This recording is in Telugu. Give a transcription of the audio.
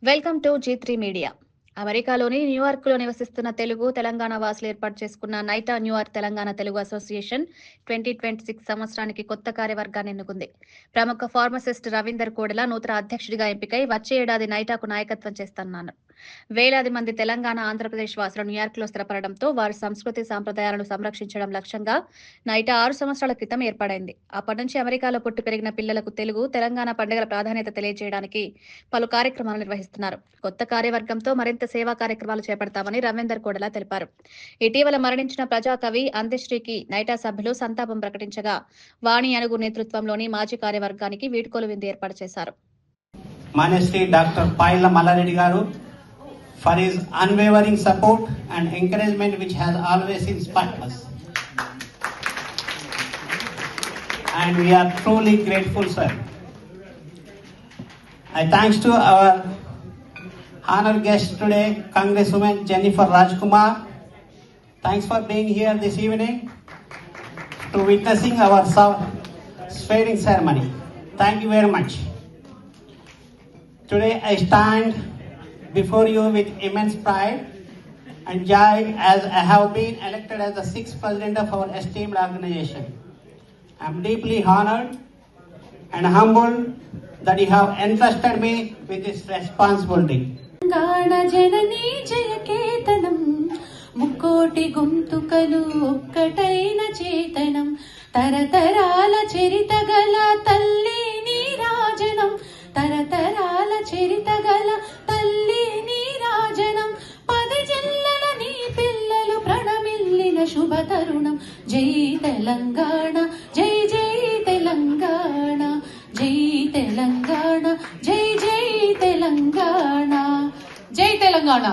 Welcome to G3 media. అమెరికాలోని న్యూయార్క్లో నివసిస్తున్న తెలుగు తెలంగాణ వాసులు ఏర్పాటు చేసుకున్న నైటా న్యూయార్క్ తెలంగాణ తెలుగు అసోసియేషన్ 2026 సంవత్సరానికి కొత్త కార్యవర్గాన్ని ఎన్నుకుంది. ప్రముఖ ఫార్మసిస్ట్ రవీందర్ కోడెల నూతన అధ్యక్షుడిగా ఎంపికై వచ్చే ఏడాది నైటాకు నాయకత్వం చేస్తున్నారు. వేలాది మంది తెలంగాణ, ఆంధ్రప్రదేశ్ వాసులు న్యూయార్క్లో స్థిరపడడంతో వారి సంస్కృతి సాంప్రదాయాలను సంరక్షించడం లక్ష్యంగా నైటా 6 సంవత్సరాల క్రితం ఏర్పడైంది. అప్పటి నుంచి అమెరికాలో పుట్టి పెరిగిన పిల్లలకు తెలుగు, తెలంగాణ పండుగల ప్రాధాన్యత తెలియజేయడానికి పలు కార్యక్రమాలు నిర్వహిస్తున్నారు. కొత్త కార్యవర్గంతో మరింత సేవా కార్యక్రమాలు చేపడతామని రవీందర్ కోడెల తెలిపారు. ఇటీవల మరణించిన ప్రజాకవి అంత్యశ్రీకి నైటా సభ్యులు సంతాపం ప్రకటించగా వాణి అనుగు నేతృత్వంలోని మాజీ కార్యవర్గానికి వీడ్కోలు విందు ఏర్పాటు చేశారు. మాన్యశ్రీ డాక్టర్ పాయల మల్లారెడ్డి గారు for his unwavering support and encouragement which has always inspired us. And we are truly grateful, sir. I thanks to our honored guest today, Congresswoman Jennifer Rajkumar. Thanks for being here this evening to witnessing our swearing ceremony. Thank you very much. Today I stand before you with immense pride and joy as I have been elected as the 6th president of our esteemed organization. I am deeply honored and humbled that you have entrusted me with this responsibility. జననీ జయకేతనం ముక్కోటి గొంతుకలు ఒక్కటైన చేతనం తరతరాల చరిత గల తల్లి నీరాజనం తరతరాల చరిత గల తల్లి నీరాజనం పది జిల్లల నీ పిల్లలు ప్రణమిల్లిన శుభ తరుణం. జై తెలంగాణ, జై జై తెలంగాణ, జై తెలంగాణ, జై జై తెలంగాణ, జై తెలంగాణ.